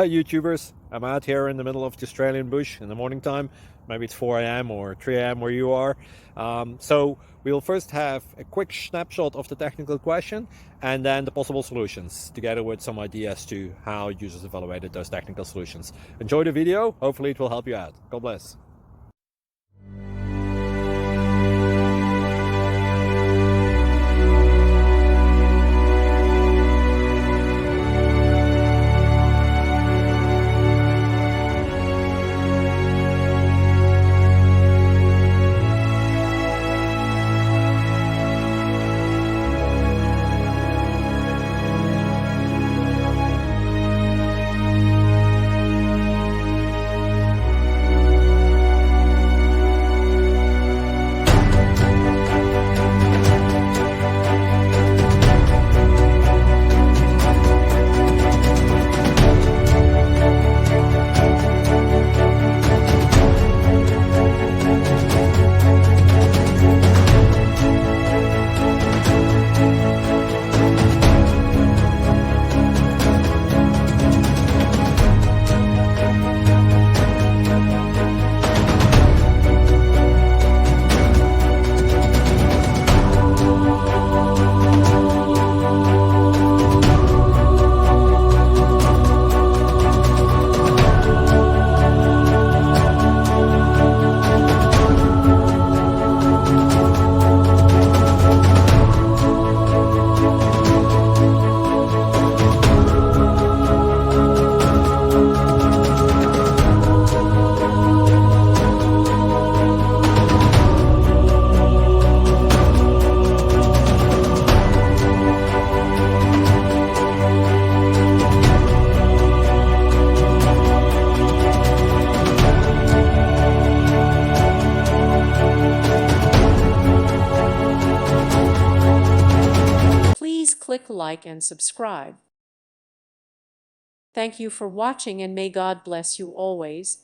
Hi YouTubers, I'm out here in the middle of the Australian bush in the morning time. Maybe it's 4 a.m. or 3 a.m. where you are. So we'll first have a quick snapshot of the technical question and then the possible solutions, together with some ideas to how users evaluated those technical solutions. Enjoy the video, hopefully it will help you out. God bless. Please click like and subscribe. Thank you for watching and may God bless you always.